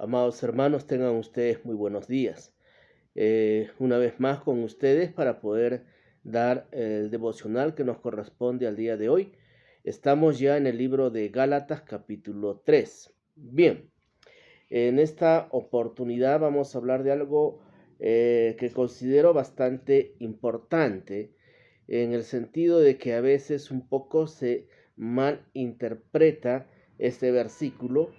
Amados hermanos, tengan ustedes muy buenos días. Una vez más con ustedes para poder dar el devocional que nos corresponde al día de hoy. Estamos ya en el libro de Gálatas capítulo 3. Bien, en esta oportunidad vamos a hablar de algo que considero bastante importante en el sentido de que a veces un poco se malinterpreta este versículo,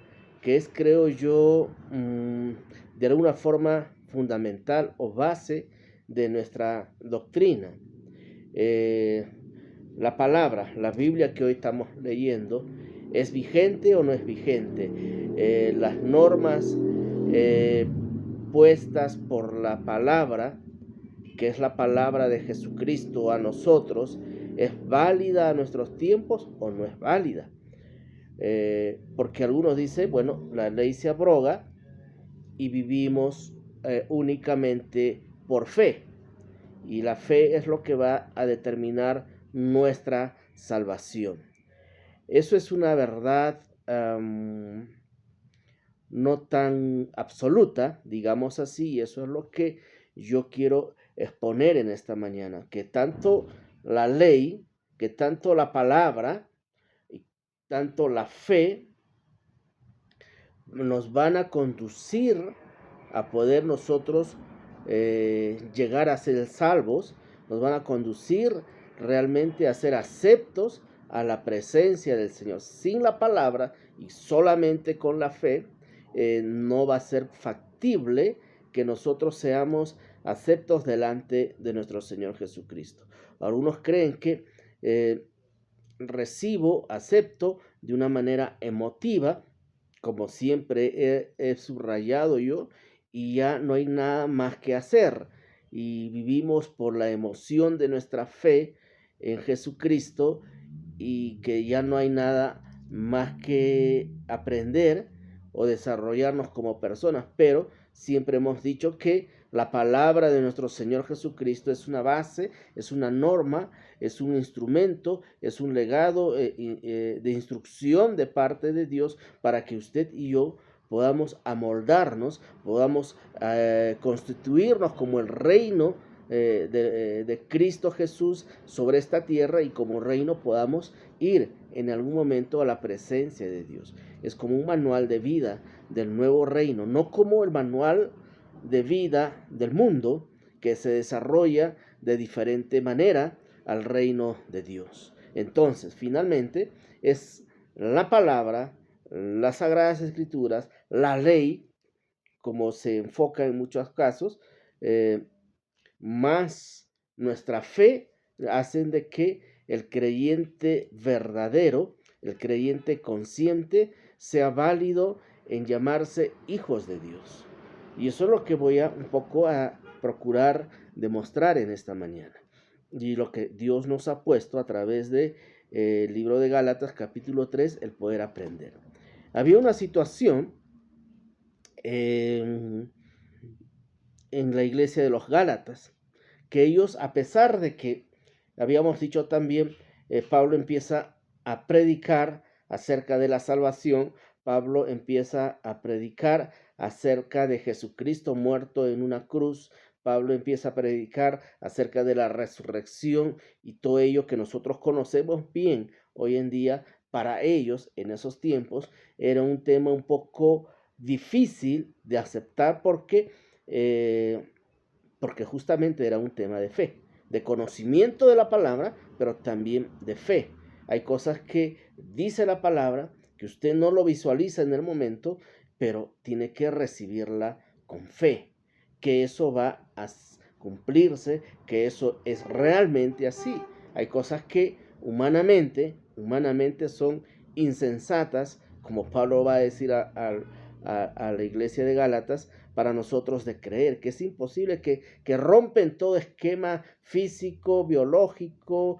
que es, creo yo, de alguna forma fundamental o base de nuestra doctrina. Eh, la palabra, la Biblia que hoy estamos leyendo, ¿es vigente o no es vigente? Las normas puestas por la palabra, que es la palabra de Jesucristo a nosotros, ¿es válida a nuestros tiempos o no es válida? Porque algunos dicen, bueno, la ley se abroga y vivimos únicamente por fe. Y la fe es lo que va a determinar nuestra salvación. Eso es una verdad no tan absoluta, digamos así, y eso es lo que yo quiero exponer en esta mañana, que tanto la ley, que tanto la palabra, y tanto la fe nos van a conducir a poder nosotros llegar a ser salvos, nos van a conducir realmente a ser aceptos a la presencia del Señor. Sin la palabra y solamente con la fe, no va a ser factible que nosotros seamos aceptos delante de nuestro Señor Jesucristo. Algunos creen que acepto de una manera emotiva, como siempre he subrayado yo, y ya no hay nada más que hacer. Y vivimos por la emoción de nuestra fe en Jesucristo y que ya no hay nada más que aprender o desarrollarnos como personas, pero siempre hemos dicho que la palabra de nuestro Señor Jesucristo es una base, es una norma, es un instrumento, es un legado de instrucción de parte de Dios para que usted y yo podamos amoldarnos, podamos constituirnos como el reino de Cristo Jesús sobre esta tierra y como reino podamos ir en algún momento a la presencia de Dios. Es como un manual de vida del nuevo reino, no como el manual de vida del mundo que se desarrolla de diferente manera al reino de Dios. Entonces, finalmente, es la palabra, las sagradas escrituras, la ley, como se enfoca en muchos casos, más nuestra fe hacen de que el creyente verdadero, el creyente consciente, sea válido en llamarse hijos de Dios. Y eso es lo que voy a un poco a procurar demostrar en esta mañana. Y lo que Dios nos ha puesto a través de el libro de Gálatas capítulo 3, el poder aprender. Había una situación en la iglesia de los Gálatas, que ellos, a pesar de que, habíamos dicho también, Pablo empieza a predicar acerca de la salvación, Pablo empieza a predicar acerca de Jesucristo muerto en una cruz, Pablo empieza a predicar acerca de la resurrección y todo ello que nosotros conocemos bien hoy en día. Para ellos, en esos tiempos, era un tema un poco difícil de aceptar porque justamente era un tema de fe, de conocimiento de la palabra, pero también de fe. Hay cosas que dice la palabra que usted no lo visualiza en el momento, pero tiene que recibirla con fe, que eso va a cumplirse, que eso es realmente así. Hay cosas que humanamente son insensatas, como Pablo va a decir a la iglesia de Gálatas, para nosotros de creer, que es imposible, que rompen todo esquema físico, biológico,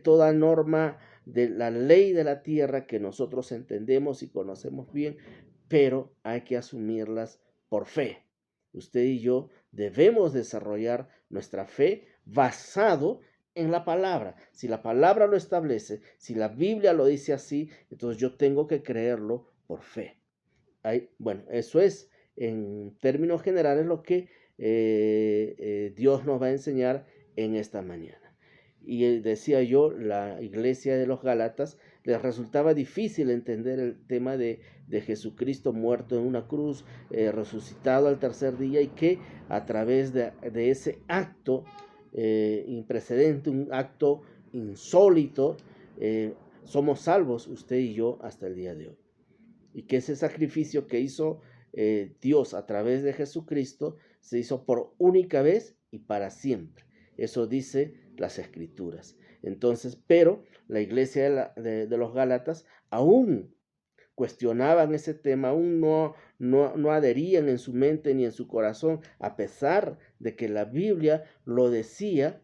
toda norma de la ley de la tierra que nosotros entendemos y conocemos bien, pero hay que asumirlas por fe. Usted y yo debemos desarrollar nuestra fe basado en la palabra. Si la palabra lo establece, si la Biblia lo dice así, entonces yo tengo que creerlo por fe. Bueno, eso es en términos generales lo que Dios nos va a enseñar en esta mañana. Y decía yo, la iglesia de los Gálatas les resultaba difícil entender el tema de Jesucristo muerto en una cruz, resucitado al tercer día, y que a través de ese acto imprecedente, un acto insólito, somos salvos usted y yo hasta el día de hoy. Y que ese sacrificio que hizo Dios a través de Jesucristo se hizo por única vez y para siempre. Eso dice las Escrituras. Entonces, pero la iglesia de los Gálatas aún cuestionaban ese tema, aún no adherían en su mente ni en su corazón, a pesar de que la Biblia lo decía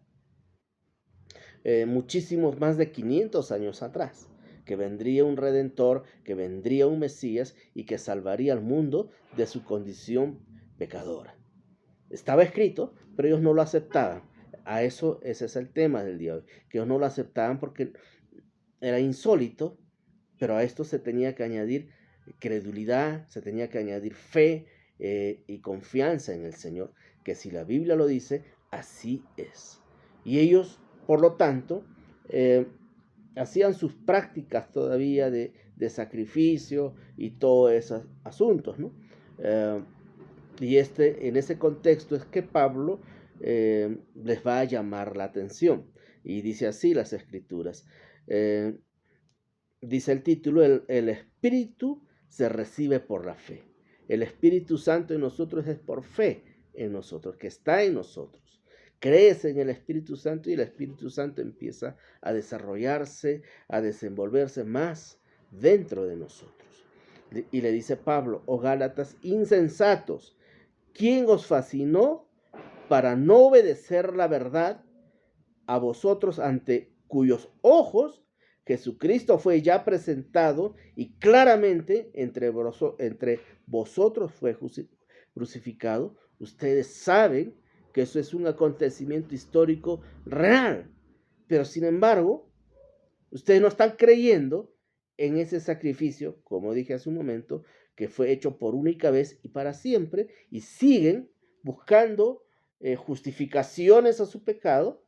muchísimos más de 500 años atrás, que vendría un Redentor, que vendría un Mesías y que salvaría al mundo de su condición pecadora. Estaba escrito, pero ellos no lo aceptaban. Ese es el tema del día de hoy, que ellos no lo aceptaban porque era insólito, pero a esto se tenía que añadir credulidad, se tenía que añadir fe y confianza en el Señor, que si la Biblia lo dice, así es. Y ellos, por lo tanto, hacían sus prácticas todavía de sacrificio y todos esos asuntos, ¿no? Y en ese contexto es que Pablo les va a llamar la atención. Y dice así las Escrituras. Dice el título, el Espíritu se recibe por la fe. El Espíritu Santo en nosotros es por fe en nosotros, que está en nosotros. Crees en el Espíritu Santo y el Espíritu Santo empieza a desarrollarse, a desenvolverse más dentro de nosotros. Y le dice Pablo, oh Gálatas insensatos, ¿quién os fascinó para no obedecer la verdad, a vosotros ante cuyos ojos Jesucristo fue ya presentado y claramente entre vosotros fue crucificado? Ustedes saben que eso es un acontecimiento histórico real, pero sin embargo, ustedes no están creyendo en ese sacrificio, como dije hace un momento, que fue hecho por única vez y para siempre, y siguen buscando justificaciones a su pecado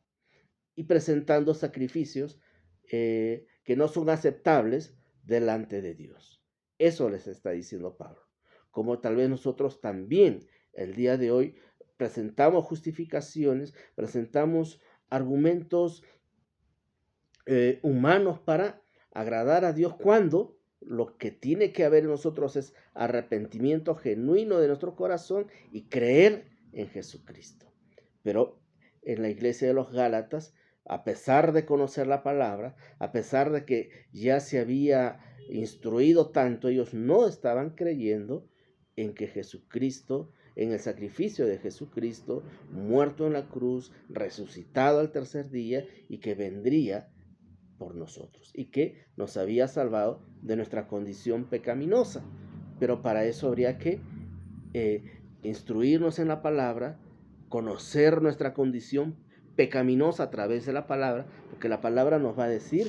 y presentando sacrificios que no son aceptables delante de Dios. Eso les está diciendo Pablo. Como tal vez nosotros también el día de hoy presentamos justificaciones, presentamos argumentos humanos para agradar a Dios, cuando lo que tiene que haber en nosotros es arrepentimiento genuino de nuestro corazón y creer en Jesucristo. Pero en la iglesia de los Gálatas, a pesar de conocer la palabra, a pesar de que ya se había instruido tanto, ellos no estaban creyendo en que Jesucristo, en el sacrificio de Jesucristo, muerto en la cruz, resucitado al tercer día y que vendría por nosotros y que nos había salvado de nuestra condición pecaminosa. Pero para eso habría que instruirnos en la palabra, conocer nuestra condición pecaminosa a través de la palabra, porque la palabra nos va a decir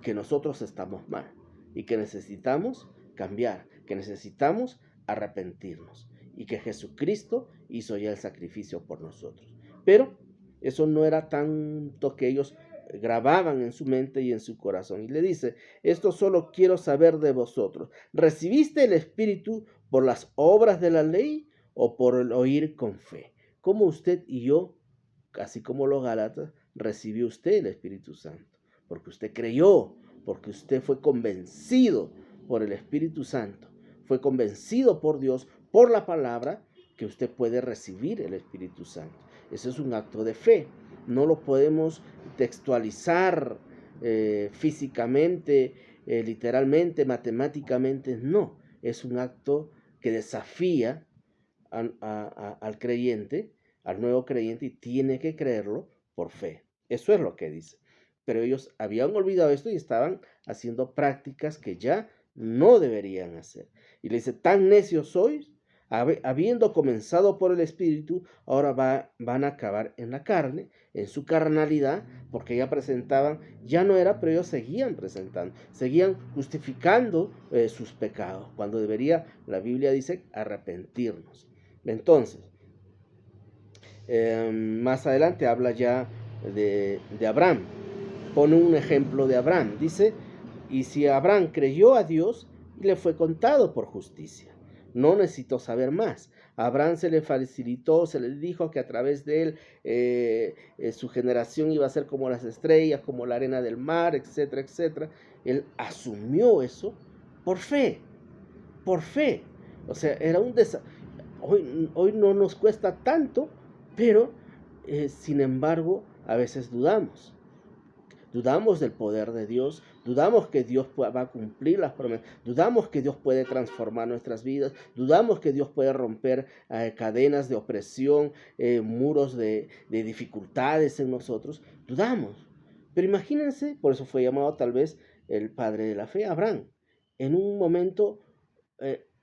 que nosotros estamos mal y que necesitamos cambiar, que necesitamos arrepentirnos y que Jesucristo hizo ya el sacrificio por nosotros. Pero eso no era tanto que ellos grababan en su mente y en su corazón. Y le dice, esto solo quiero saber de vosotros. ¿Recibiste el Espíritu por las obras de la ley o por el oír con fe? Como usted y yo, así como los Gálatas, recibió usted el Espíritu Santo, porque usted creyó, porque usted fue convencido por el Espíritu Santo, fue convencido por Dios, por la palabra, que usted puede recibir el Espíritu Santo. Ese es un acto de fe. No lo podemos textualizar físicamente, literalmente, matemáticamente. No, es un acto que desafía al creyente, al nuevo creyente, y tiene que creerlo por fe. Eso es lo que dice. Pero ellos habían olvidado esto y estaban haciendo prácticas que ya no deberían hacer. Y le dice, ¿tan necios sois? habiendo comenzado por el Espíritu, ahora van a acabar en la carne, en su carnalidad, porque ya presentaban, ya no era, pero ellos seguían presentando, seguían justificando sus pecados, cuando debería, la Biblia dice, arrepentirnos. Entonces, más adelante habla ya de Abraham, pone un ejemplo de Abraham, dice, y si Abraham creyó a Dios, le fue contado por justicia. No necesitó saber más. A Abraham se le facilitó, se le dijo que a través de él su generación iba a ser como las estrellas, como la arena del mar, etcétera, etcétera. Él asumió eso por fe, por fe. O sea, era un desafío. Hoy no nos cuesta tanto, pero sin embargo a veces dudamos. Dudamos del poder de Dios, dudamos que Dios va a cumplir las promesas, dudamos que Dios puede transformar nuestras vidas, dudamos que Dios puede romper cadenas de opresión, muros de dificultades en nosotros, dudamos. Pero imagínense, por eso fue llamado tal vez el padre de la fe, Abraham, en un momento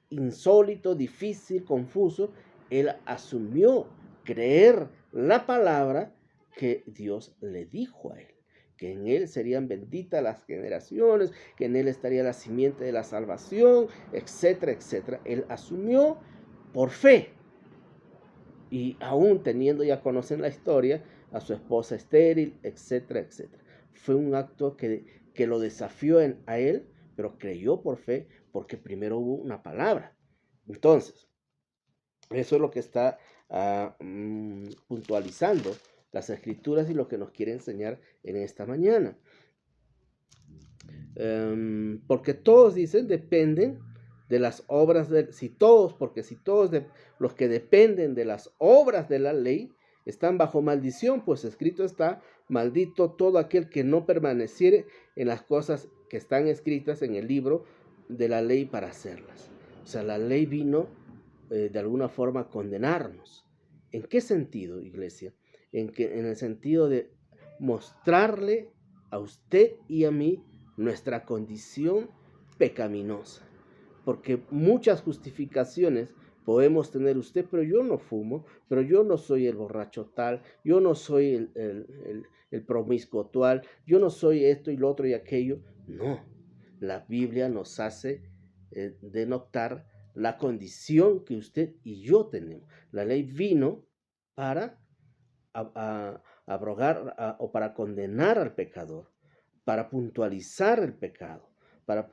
insólito, difícil, confuso, él asumió creer la palabra que Dios le dijo a él, que en él serían benditas las generaciones, que en él estaría la simiente de la salvación, etcétera, etcétera. Él asumió por fe. Y aún teniendo, ya conocen la historia, a su esposa estéril, etcétera, etcétera. Fue un acto que lo desafió a él, pero creyó por fe, porque primero hubo una palabra. Entonces, eso es lo que está puntualizando las escrituras y lo que nos quiere enseñar en esta mañana. Porque todos, dicen, dependen de las obras porque si todos los que dependen de las obras de la ley están bajo maldición, pues escrito está, maldito todo aquel que no permaneciere en las cosas que están escritas en el libro de la ley para hacerlas. O sea, la ley vino de alguna forma a condenarnos. ¿En qué sentido, iglesia? En el sentido de mostrarle a usted y a mí nuestra condición pecaminosa. Porque muchas justificaciones podemos tener usted, pero yo no fumo, pero yo no soy el borracho tal, yo no soy el promiscuo tal, yo no soy esto y lo otro y aquello. No, la Biblia nos hace denotar la condición que usted y yo tenemos. La ley vino para abrogar o para condenar al pecador, para puntualizar el pecado, para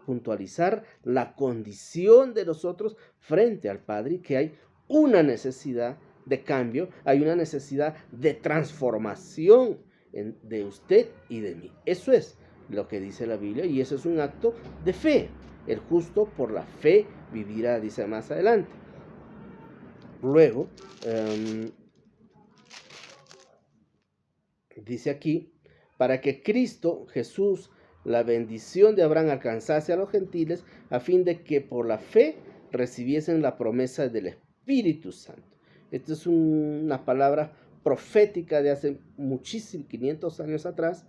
puntualizar la condición de nosotros frente al Padre, que hay una necesidad de cambio, hay una necesidad de transformación de usted y de mí. Eso es lo que dice la Biblia y eso es un acto de fe. El justo por la fe vivirá, dice más adelante. Luego, dice aquí, para que Cristo Jesús, la bendición de Abraham, alcanzase a los gentiles, a fin de que por la fe recibiesen la promesa del Espíritu Santo. Esta es una palabra profética de hace muchísimos, 500 años atrás,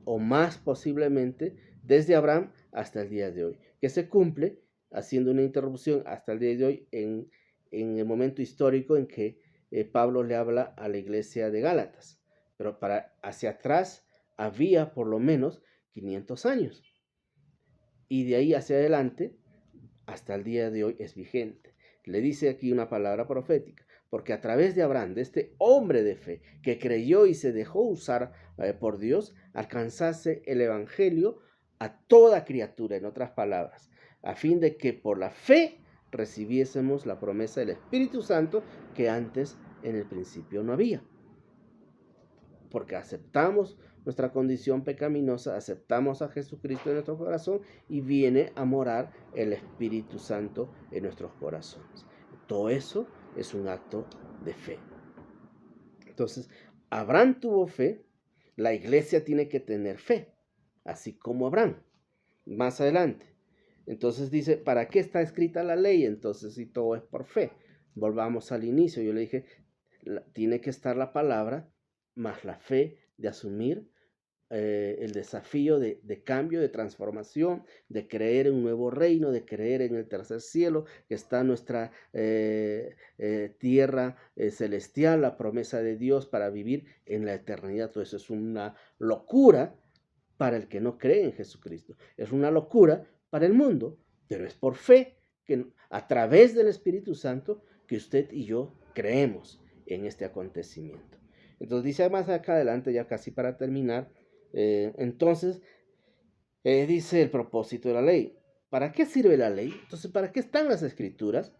o más posiblemente, desde Abraham hasta el día de hoy, que se cumple, haciendo una interrupción hasta el día de hoy, en el momento histórico en que Pablo le habla a la iglesia de Gálatas. Pero hacia atrás había por lo menos 500 años. Y de ahí hacia adelante, hasta el día de hoy es vigente. Le dice aquí una palabra profética, porque a través de Abraham, de este hombre de fe que creyó y se dejó usar por Dios, alcanzase el evangelio a toda criatura, en otras palabras, a fin de que por la fe recibiésemos la promesa del Espíritu Santo que antes en el principio no había. Porque aceptamos nuestra condición pecaminosa, aceptamos a Jesucristo en nuestro corazón y viene a morar el Espíritu Santo en nuestros corazones. Todo eso es un acto de fe. Entonces, Abraham tuvo fe, la iglesia tiene que tener fe, así como Abraham. Más adelante. Entonces dice, ¿para qué está escrita la ley? Entonces, si todo es por fe. Volvamos al inicio. Yo le dije, tiene que estar la palabra más la fe de asumir el desafío de cambio, de transformación, de creer en un nuevo reino, de creer en el tercer cielo, que está en nuestra tierra celestial, la promesa de Dios para vivir en la eternidad. Todo eso es una locura para el que no cree en Jesucristo. Es una locura para el mundo, pero es por fe que a través del Espíritu Santo que usted y yo creemos en este acontecimiento. Entonces dice más acá adelante, ya casi para terminar, entonces dice el propósito de la ley. ¿Para qué sirve la ley? Entonces, ¿para qué están las escrituras?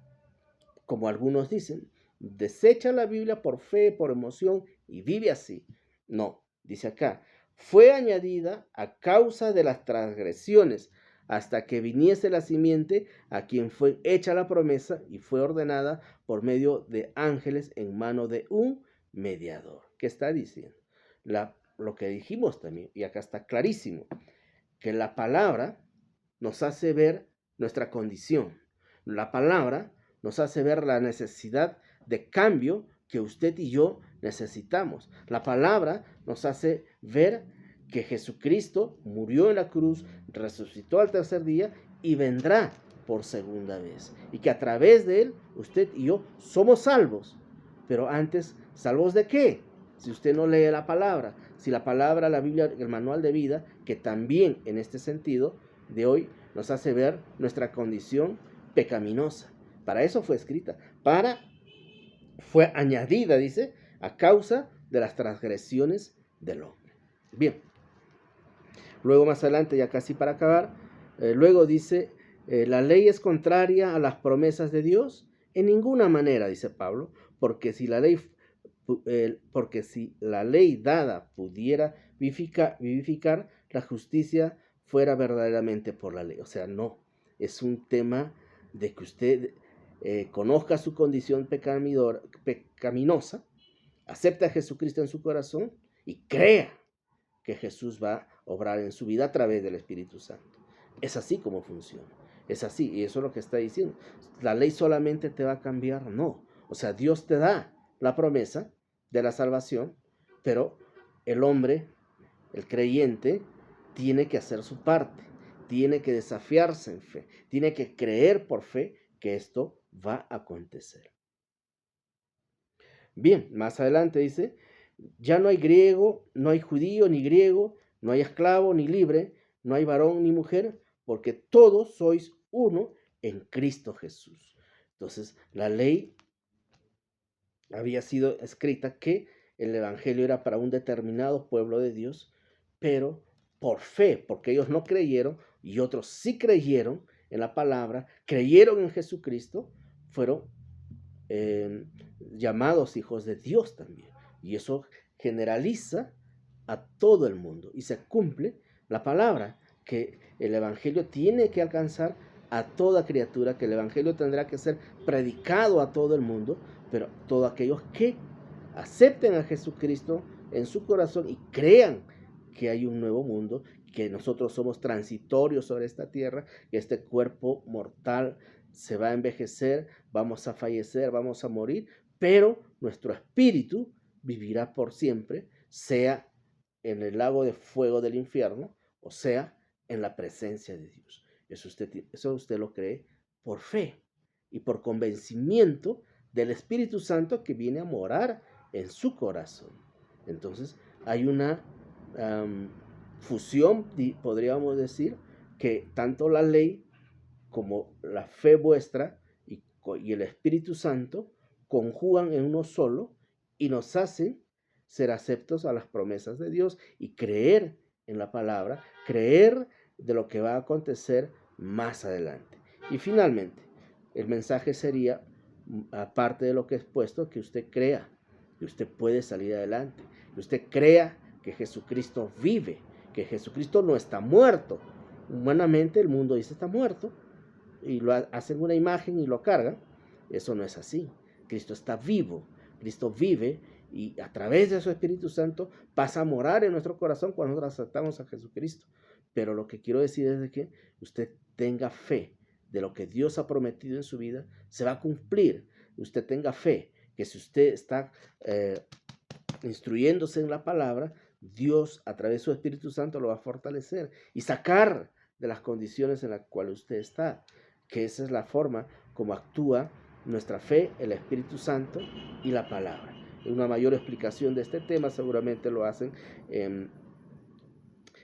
Como algunos dicen, desecha la Biblia por fe, por emoción y vive así. No, dice acá, fue añadida a causa de las transgresiones, hasta que viniese la simiente a quien fue hecha la promesa y fue ordenada por medio de ángeles en mano de un mediador. ¿Qué está diciendo? Lo que dijimos también, y acá está clarísimo, que la palabra nos hace ver nuestra condición. La palabra nos hace ver la necesidad de cambio que usted y yo necesitamos. La palabra nos hace ver que Jesucristo murió en la cruz, resucitó al tercer día y vendrá por segunda vez. Y que a través de él, usted y yo somos salvos. Pero antes, ¿salvos de qué? Si usted no lee la palabra, si la palabra, la Biblia, el manual de vida, que también en este sentido de hoy nos hace ver nuestra condición pecaminosa. Para eso fue escrita, fue añadida, dice, a causa de las transgresiones del hombre. Bien, luego más adelante, ya casi para acabar, luego dice, la ley es contraria a las promesas de Dios. En ninguna manera, dice Pablo, porque si la ley dada pudiera vivificar, la justicia fuera verdaderamente por la ley. O sea, no, es un tema de que usted conozca su condición pecaminosa, acepte a Jesucristo en su corazón y crea que Jesús va a obrar en su vida a través del Espíritu Santo. Es así como funciona. Es así, y eso es lo que está diciendo. La ley solamente te va a cambiar, no. O sea, Dios te da la promesa de la salvación, pero el hombre, el creyente, tiene que hacer su parte, tiene que desafiarse en fe, tiene que creer por fe que esto va a acontecer. Bien, más adelante dice, ya no hay griego, no hay judío ni griego, no hay esclavo ni libre, no hay varón ni mujer, porque todos sois uno en Cristo Jesús. Entonces, la ley había sido escrita que el evangelio era para un determinado pueblo de Dios, pero por fe, porque ellos no creyeron y otros sí creyeron en la palabra, creyeron en Jesucristo, fueron llamados hijos de Dios también. Y eso generaliza a todo el mundo y se cumple la palabra que el evangelio tiene que alcanzar a toda criatura, que el evangelio tendrá que ser predicado a todo el mundo, pero todos aquellos que acepten a Jesucristo en su corazón y crean que hay un nuevo mundo, que nosotros somos transitorios sobre esta tierra, que este cuerpo mortal se va a envejecer, vamos a fallecer, vamos a morir, pero nuestro espíritu vivirá por siempre, sea en el lago de fuego del infierno, o sea en la presencia de Dios. Eso usted lo cree por fe y por convencimiento del Espíritu Santo que viene a morar en su corazón. Entonces hay una fusión, podríamos decir, que tanto la ley como la fe vuestra y el Espíritu Santo conjugan en uno solo y nos hacen ser aceptos a las promesas de Dios y creer en la palabra, creer de lo que va a acontecer más adelante. Y finalmente, el mensaje sería, aparte de lo que he expuesto, que usted crea que usted puede salir adelante, que usted crea que Jesucristo vive, que Jesucristo no está muerto. Humanamente el mundo dice está muerto y lo hacen una imagen y lo cargan. Eso no es así. Cristo está vivo, Cristo vive y a través de su Espíritu Santo pasa a morar en nuestro corazón cuando nosotros aceptamos a Jesucristo. Pero lo que quiero decir es de que usted tenga fe de lo que Dios ha prometido en su vida, se va a cumplir. Usted tenga fe que si usted está instruyéndose en la palabra, Dios a través de su Espíritu Santo lo va a fortalecer y sacar de las condiciones en las cuales usted está, que esa es la forma como actúa nuestra fe, el Espíritu Santo y la palabra. Una mayor explicación de este tema seguramente lo hacen en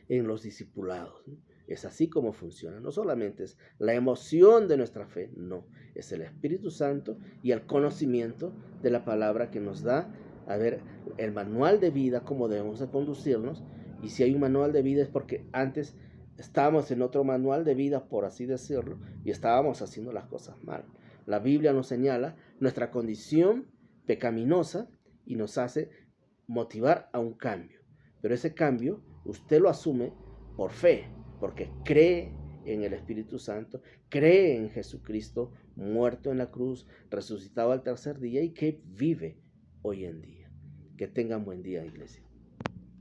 los discipulados, ¿no? Es así como funciona. No solamente es la emoción de nuestra fe, no. Es el Espíritu Santo y el conocimiento de la palabra que nos da, a ver, el manual de vida, cómo debemos de conducirnos. Y si hay un manual de vida es porque antes estábamos en otro manual de vida, por así decirlo, y estábamos haciendo las cosas mal. La Biblia nos señala nuestra condición pecaminosa y nos hace motivar a un cambio. Pero ese cambio usted lo asume por fe, porque cree en el Espíritu Santo, cree en Jesucristo muerto en la cruz, resucitado al tercer día y que vive hoy en día. Que tengan buen día, iglesia.